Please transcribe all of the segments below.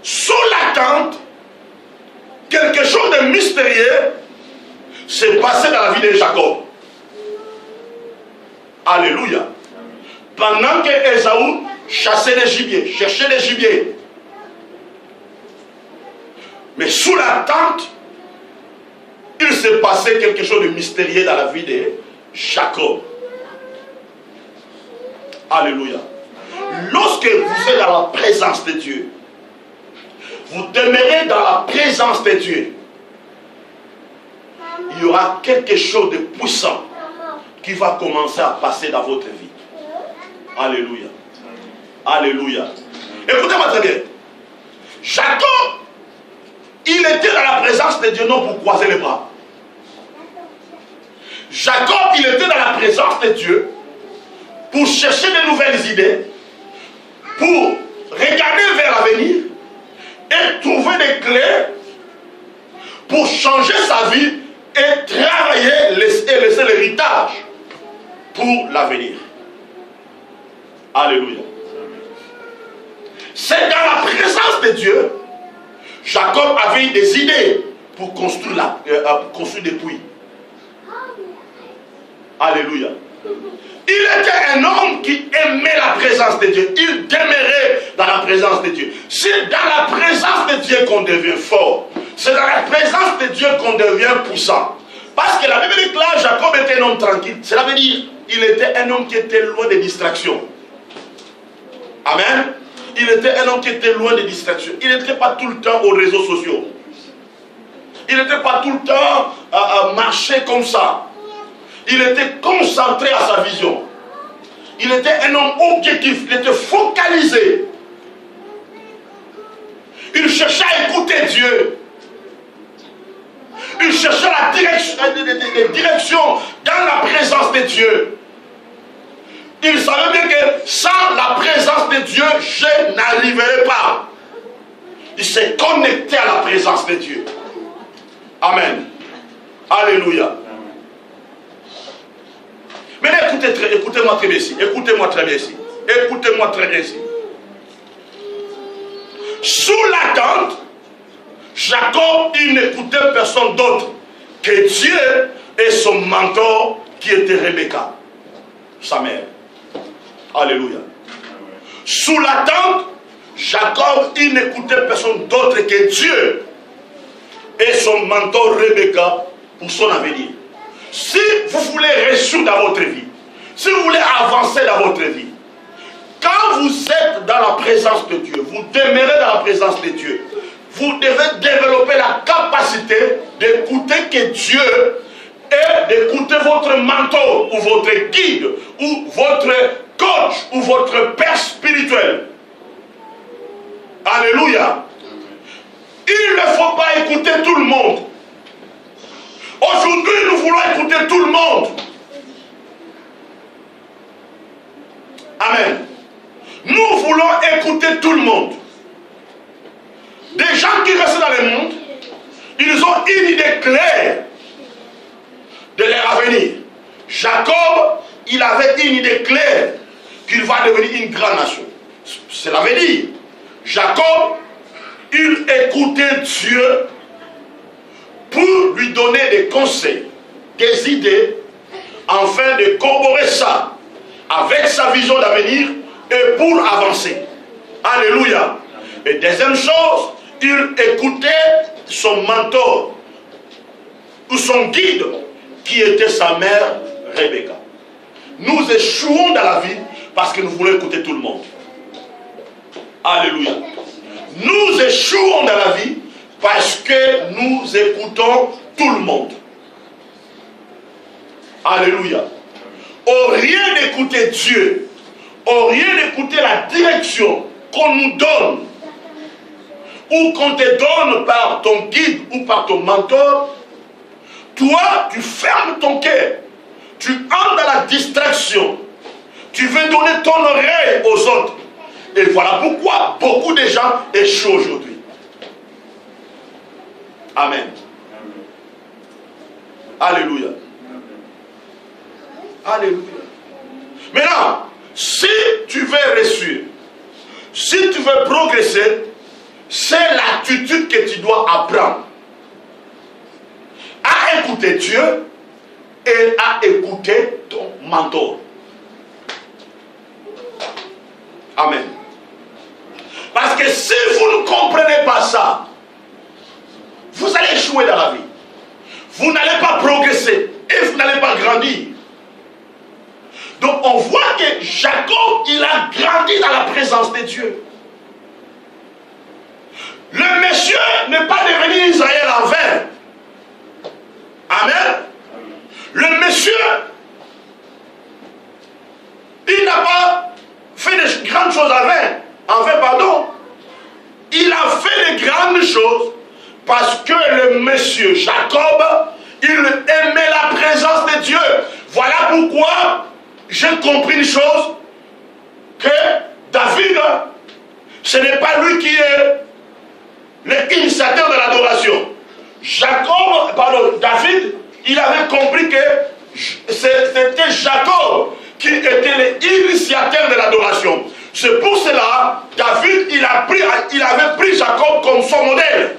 sous l'attente, quelque chose de mystérieux s'est passé dans la vie de Jacob. Alléluia. Pendant que Ésaü chassait les gibiers, cherchait les gibiers. Mais sous l'attente, il s'est passé quelque chose de mystérieux dans la vie de Jacob. Alléluia. Lorsque vous êtes dans la présence de Dieu, vous demeurez dans la présence de Dieu, il y aura quelque chose de puissant qui va commencer à passer dans votre vie. Alléluia. Alléluia. Écoutez-moi très bien. Jacob, il était dans la présence de Dieu non pour croiser les bras. Jacob, il était dans la présence de Dieu pour chercher de nouvelles idées, pour regarder vers l'avenir et trouver des clés pour changer sa vie et travailler et laisser l'héritage pour l'avenir. Alléluia. C'est dans la présence de Dieu, Jacob avait des idées pour construire des puits. Alléluia. Il était un homme qui aimait la présence de Dieu. Il demeurait dans la présence de Dieu. C'est dans la présence de Dieu qu'on devient fort. C'est dans la présence de Dieu qu'on devient puissant. Parce que la Bible dit que là, Jacob était un homme tranquille. Cela veut dire qu'il était un homme qui était loin des distractions. Amen. Il était un homme qui était loin des distractions. Il n'était pas tout le temps aux réseaux sociaux. Il n'était pas tout le temps à marcher comme ça. Il était concentré à sa vision. Il était un homme objectif. Il était focalisé. Il cherchait à écouter Dieu. Il cherchait la direction dans la présence de Dieu. Il savait bien que sans la présence de Dieu, je n'arriverai pas. Il s'est connecté à la présence de Dieu. Amen. Alléluia. Maintenant, écoutez-moi très bien ici. Écoutez-moi très bien ici. Écoutez-moi très bien ici. Sous l'attente, Jacob, il n'écoutait personne d'autre que Dieu et son mentor qui était Rebecca, sa mère. Alléluia. Sous l'attente, Jacob, il n'écoutait personne d'autre que Dieu et son mentor Rebecca pour son avenir. Si vous voulez réussir dans votre vie, si vous voulez avancer dans votre vie, quand vous êtes dans la présence de Dieu, vous demeurez dans la présence de Dieu, vous devez développer la capacité d'écouter que Dieu et d'écouter votre mentor ou votre guide ou votre coach ou votre père spirituel. Alléluia. Il ne faut pas écouter tout le monde. Aujourd'hui, nous voulons écouter tout le monde. Amen. Nous voulons écouter tout le monde. Des gens qui restent dans le monde, ils ont une idée claire de leur avenir. Jacob, il avait une idée claire qu'il va devenir une grande nation. Cela veut dire, Jacob, il écoutait Dieu pour lui donner des conseils, des idées, afin de corroborer ça avec sa vision d'avenir et pour avancer. Alléluia. Et deuxième chose, il écoutait son mentor ou son guide qui était sa mère Rebecca. Nous échouons dans la vie parce que nous voulons écouter tout le monde. Alléluia. Nous échouons dans la vie parce que nous écoutons tout le monde. Alléluia. Au rien d'écouter Dieu, au rien d'écouter la direction qu'on nous donne, ou qu'on te donne par ton guide ou par ton mentor, toi, tu fermes ton cœur. Tu entres dans la distraction. Tu veux donner ton oreille aux autres. Et voilà pourquoi beaucoup de gens échouent aujourd'hui. Amen. Alléluia. Alléluia. Maintenant, si tu veux réussir, Si tu veux progresser, c'est l'attitude que tu dois apprendre. À écouter Dieu et à écouter ton mentor. Amen. Parce que si vous ne comprenez pas ça, vous allez échouer dans la vie. Vous n'allez pas progresser et vous n'allez pas grandir. Donc on voit que Jacob, il a grandi dans la présence de Dieu. Le monsieur n'est pas devenu Israël en vain. Amen. Le monsieur, il n'a pas fait de grandes choses en vain, pardon. Il a fait de grandes choses parce que le monsieur Jacob, il aimait la présence de Dieu. Voilà pourquoi j'ai compris une chose, que David, ce n'est pas lui qui est l'initiateur de l'adoration. David, il avait compris que c'était Jacob qui était l'initiateur de l'adoration. C'est pour cela, David, il avait pris Jacob comme son modèle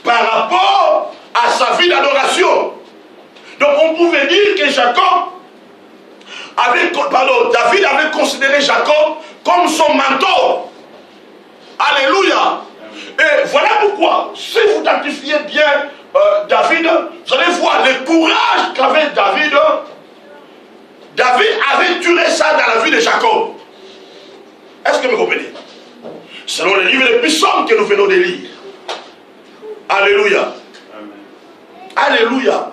par rapport à sa vie d'adoration. Donc on pouvait dire que David avait considéré Jacob comme son mentor. Alléluia. Et voilà pourquoi, si vous identifiez bien David, vous allez voir le courage qu'avait David. David avait tué ça dans la vie de Jacob. Est-ce que vous comprenez? Selon les livres les puissants que nous venons de lire. Alléluia. Alléluia.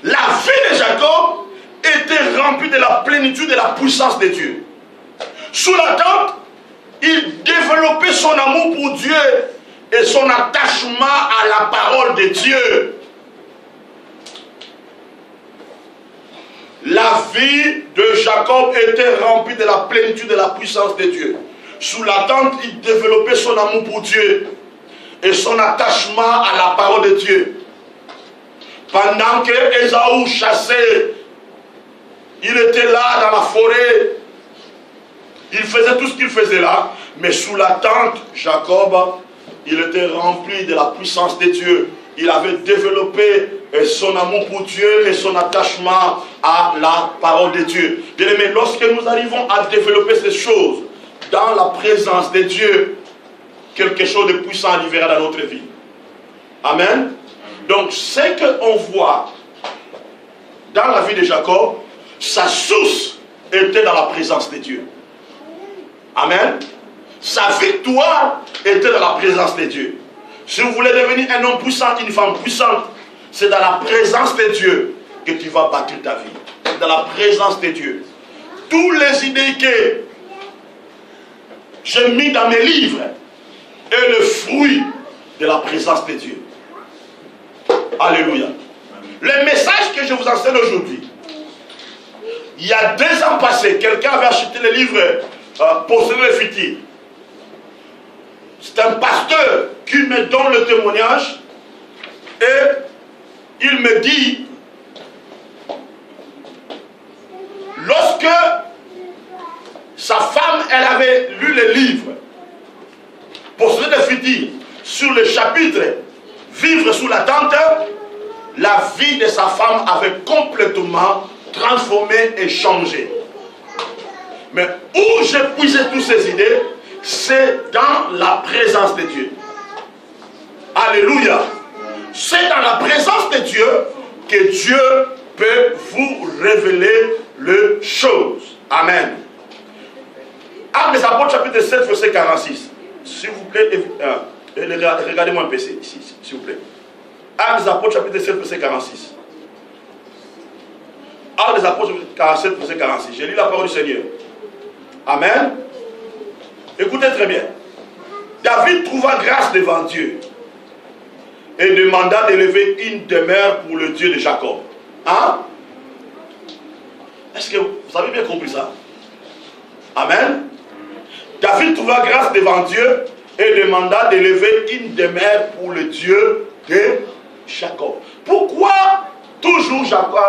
La vie de Jacob était remplie de la plénitude et de la puissance de Dieu. Sous la tente, il développait son amour pour Dieu et son attachement à la parole de Dieu. La vie de Jacob était remplie de la plénitude et de la puissance de Dieu. Sous la tente, il développait son amour pour Dieu et son attachement à la parole de Dieu. Pendant que Ésaü chassait, il était là dans la forêt. Il faisait tout ce qu'il faisait là. Mais sous la tente, Jacob, il était rempli de la puissance de Dieu. Il avait développé son amour pour Dieu et son attachement à la parole de Dieu. Bien-aimés, lorsque nous arrivons à développer ces choses dans la présence de Dieu, quelque chose de puissant arrivera dans notre vie. Amen. Donc, ce qu'on voit dans la vie de Jacob, sa source était dans la présence de Dieu. Amen. Sa victoire était dans la présence de Dieu. Si vous voulez devenir un homme puissant, une femme puissante, c'est dans la présence de Dieu que tu vas bâtir ta vie. C'est dans la présence de Dieu. Toutes les idées que j'ai mis dans mes livres est le fruit de la présence de Dieu. Alléluia. Le message que je vous enseigne aujourd'hui, il y a 2 ans passés, quelqu'un avait acheté le livre Posséder le futur. C'est un pasteur qui me donne le témoignage et il me dit, lorsque sa femme, elle avait lu le livre Posséder le futur sur le chapitre Vivre sous la tente, la vie de sa femme avait complètement transformé et changé. Mais où j'ai puisé toutes ces idées, c'est dans la présence de Dieu. Alléluia. C'est dans la présence de Dieu que Dieu peut vous révéler les choses. Amen. Actes des Apôtres chapitre 7 verset 46. S'il vous plaît, regardez-moi un peu ici, s'il vous plaît. Actes des Apôtres chapitre 7 verset 46. Actes des Apôtres chapitre 47 verset 46. J'ai lu la parole du Seigneur. Amen. Écoutez très bien. David trouva grâce devant Dieu et demanda d'élever une demeure pour le Dieu de Jacob. Hein? Est-ce que vous avez bien compris ça? Amen. David trouva grâce devant Dieu et demanda d'élever une demeure pour le Dieu de Jacob. Pourquoi toujours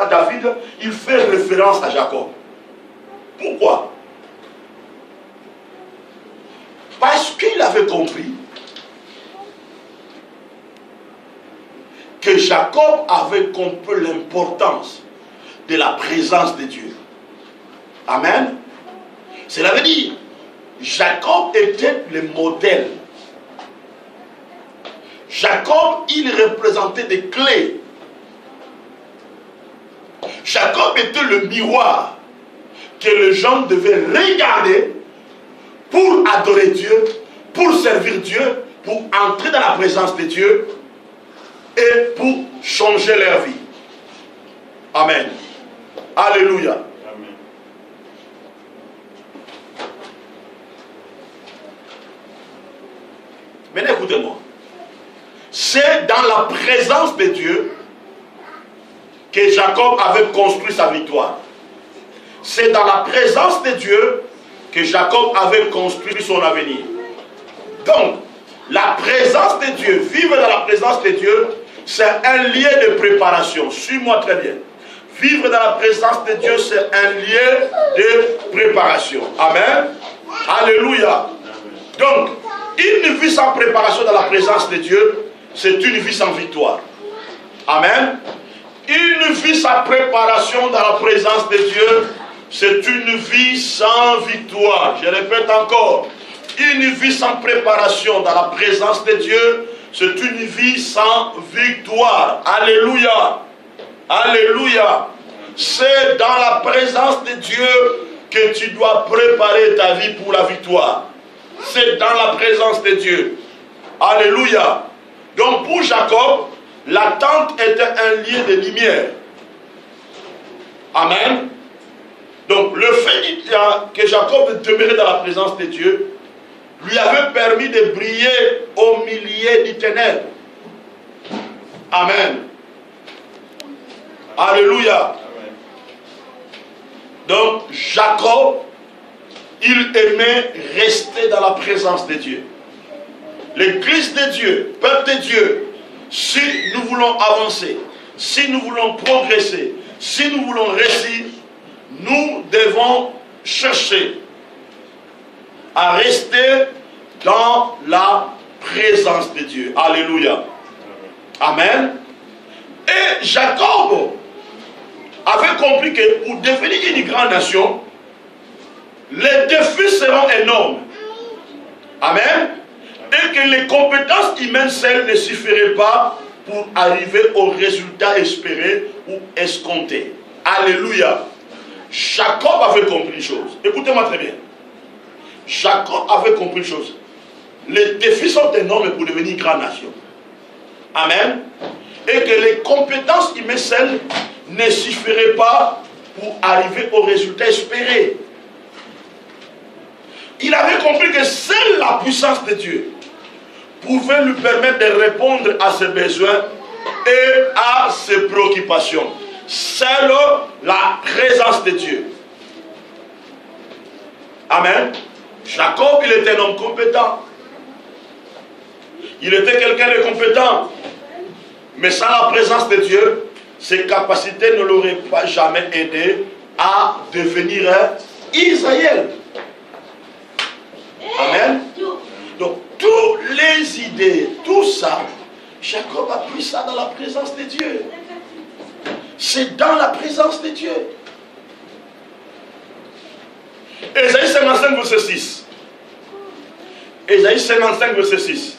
David, il fait référence à Jacob? Pourquoi? Parce qu'il avait compris que Jacob avait compris l'importance de la présence de Dieu. Amen. Cela veut dire, Jacob était le modèle. Jacob, il représentait des clés. Jacob était le miroir que les gens devaient regarder pour adorer Dieu, pour servir Dieu, pour entrer dans la présence de Dieu et pour changer leur vie. Amen. Alléluia. Amen. Maintenant, écoutez-moi. C'est dans la présence de Dieu que Jacob avait construit sa victoire. C'est dans la présence de Dieu que Jacob avait construit son avenir. Donc, la présence de Dieu, vivre dans la présence de Dieu, c'est un lieu de préparation. Suis-moi très bien. Vivre dans la présence de Dieu, c'est un lieu de préparation. Amen. Alléluia. Donc, une vie sans préparation dans la présence de Dieu, c'est une vie sans victoire. Amen. Une vie sans préparation dans la présence de Dieu, c'est une vie sans victoire. Je répète encore. Une vie sans préparation dans la présence de Dieu, c'est une vie sans victoire. Alléluia. Alléluia. C'est dans la présence de Dieu que tu dois préparer ta vie pour la victoire. C'est dans la présence de Dieu. Alléluia. Donc pour Jacob, la tente était un lieu de lumière. Amen. Donc le fait que Jacob demeurait dans la présence de Dieu lui avait permis de briller au milieu des ténèbres. Amen. Alléluia. Amen. Donc Jacob, il aimait rester dans la présence de Dieu. L'église de Dieu, peuple de Dieu, si nous voulons avancer, si nous voulons progresser, si nous voulons réussir, nous devons chercher à rester dans la présence de Dieu. Alléluia. Amen. Et Jacob avait compris que pour devenir une grande nation, les défis seront énormes. Amen. Et que les compétences humaines seules ne suffiraient pas pour arriver au résultat espéré ou escompté. Alléluia. Jacob avait compris une chose. Écoutez-moi très bien. Jacob avait compris une chose. Les défis sont énormes pour devenir une grande nation. Amen. Et que les compétences humaines seules ne suffiraient pas pour arriver au résultat espéré. Il avait compris que seule la puissance de Dieu pouvait lui permettre de répondre à ses besoins et à ses préoccupations. Seule la présence de Dieu. Amen. Jacob, il était un homme compétent. Il était quelqu'un de compétent. Mais sans la présence de Dieu, ses capacités ne l'auraient pas jamais aidé à devenir Israël. Amen. Donc, toutes les idées, tout ça, Jacob a pris ça dans la présence de Dieu. C'est dans la présence de Dieu. Ésaïe 55, verset 6. Ésaïe 55, verset 6.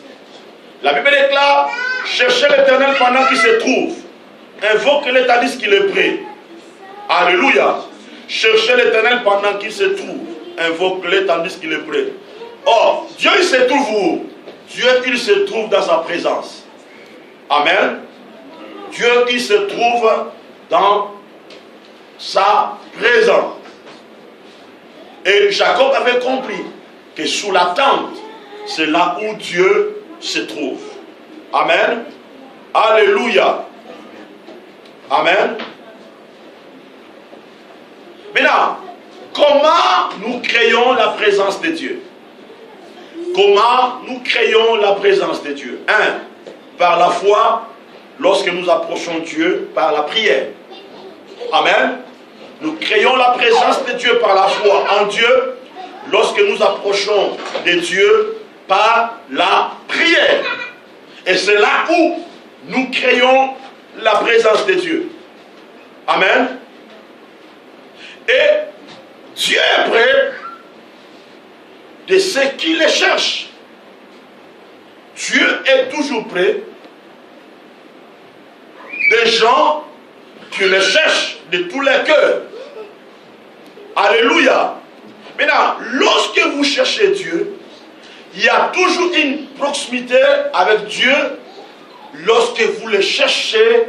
La Bible déclare, cherchez l'Éternel pendant qu'il se trouve. Invoquez-le tandis qu'il est prêt. Alléluia. Cherchez l'Éternel pendant qu'il se trouve. Invoquez-le tandis qu'il est prêt. Or, Dieu il se trouve où? Dieu il se trouve dans sa présence. Amen. Dieu il se trouve dans sa présence. Et Jacob avait compris que sous la tente, c'est là où Dieu se trouve. Amen. Alléluia. Amen. Maintenant, comment nous créons la présence de Dieu? Comment nous créons la présence de Dieu? 1. Par la foi, lorsque nous approchons Dieu par la prière. Amen. Nous créons la présence de Dieu par la foi en Dieu lorsque nous approchons de Dieu par la prière. Et c'est là où nous créons la présence de Dieu. Amen. Et Dieu est près de ceux qui les cherchent. Dieu est toujours près des gens qui le cherchent de tous les cœurs. Alléluia. Maintenant, lorsque vous cherchez Dieu, il y a toujours une proximité avec Dieu lorsque vous le cherchez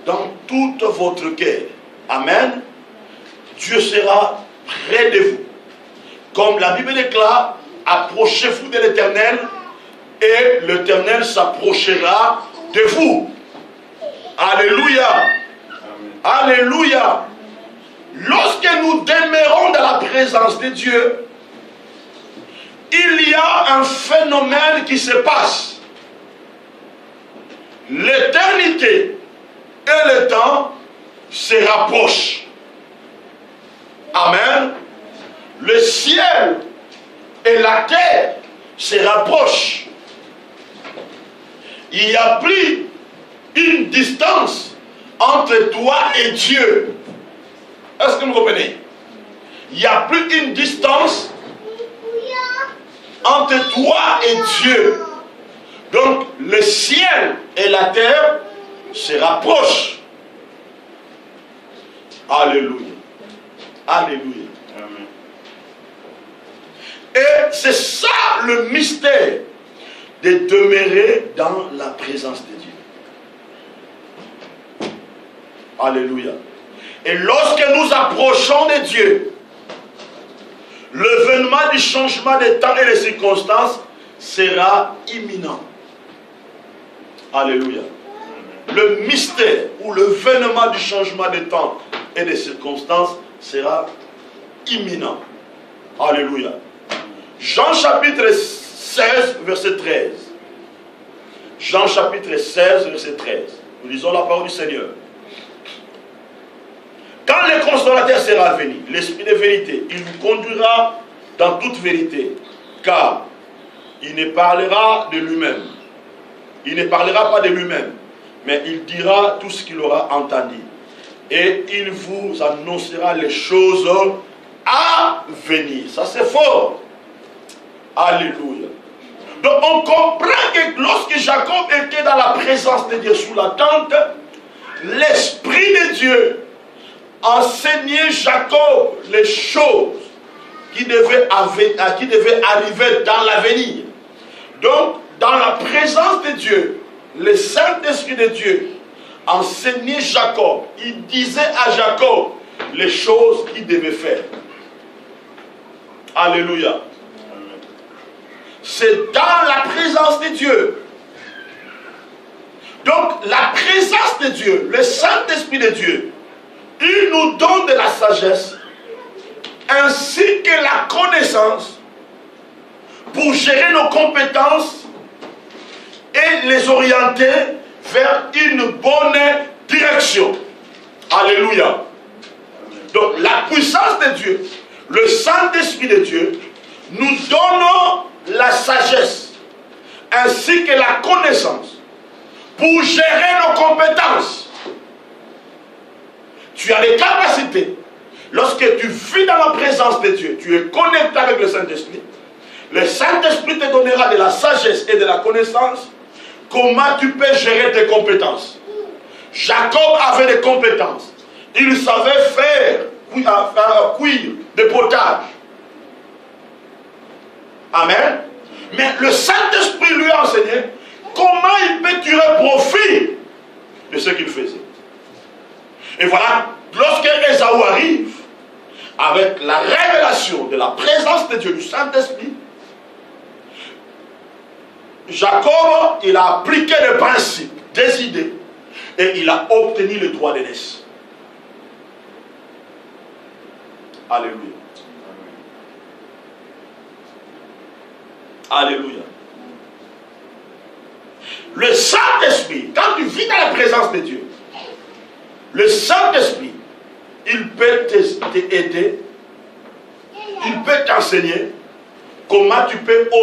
dans tout votre cœur. Amen. Dieu sera près de vous. Comme la Bible déclare, approchez-vous de l'Éternel et l'Éternel s'approchera de vous. Alléluia. Amen. Alléluia. Lorsque nous demeurons dans la présence de Dieu, il y a un phénomène qui se passe. L'éternité et le temps se rapprochent. Amen. Le ciel et la terre se rapprochent. Il n'y a plus une distance entre toi et Dieu. Est-ce que vous comprenez? Il n'y a plus une distance entre toi et Dieu. Donc le ciel et la terre se rapprochent. Alléluia. Alléluia. Amen. Et c'est ça le mystère de demeurer dans la présence de Dieu. Alléluia. Et lorsque nous approchons de Dieu, l'événement du changement des temps et des circonstances sera imminent. Alléluia. Le mystère ou l'événement du changement des temps et des circonstances sera imminent. Alléluia. Jean chapitre 16, verset 13. Jean chapitre 16, verset 13. Nous lisons la parole du Seigneur. Quand le Consolateur sera venu, l'Esprit de vérité, il vous conduira dans toute vérité, car il ne parlera de lui-même. Il ne parlera pas de lui-même, mais il dira tout ce qu'il aura entendu. Et il vous annoncera les choses à venir. Ça c'est fort. Alléluia. Donc on comprend que lorsque Jacob était dans la présence de Dieu sous la tente, l'Esprit de Dieu enseignait Jacob les choses qui devaient arriver dans l'avenir. Donc dans la présence de Dieu, le Saint-Esprit de Dieu enseignait Jacob. Il disait à Jacob les choses qu'il devait faire. Alléluia. C'est dans la présence de Dieu. Donc la présence de Dieu, le Saint-Esprit de Dieu, il nous donne de la sagesse ainsi que la connaissance pour gérer nos compétences et les orienter vers une bonne direction. Alléluia. Donc la puissance de Dieu, le Saint-Esprit de Dieu, nous donne la sagesse ainsi que la connaissance pour gérer nos compétences. Tu as les capacités. Lorsque tu vis dans la présence de Dieu, tu es connecté avec le Saint-Esprit. Le Saint-Esprit te donnera de la sagesse et de la connaissance. Comment tu peux gérer tes compétences? Jacob avait des compétences. Il savait faire cuire des potages. Amen. Mais le Saint-Esprit lui a enseigné comment il peut tirer profit de ce qu'il faisait. Et voilà, lorsque Ésaü arrive, avec la révélation de la présence de Dieu, du Saint-Esprit, Jacob, il a appliqué les principes, des idées, et il a obtenu le droit d'aînesse. Alléluia. Alléluia. Le Saint-Esprit, quand tu vis dans la présence de Dieu, le Saint-Esprit, il peut t'aider, il peut t'enseigner comment tu peux orienter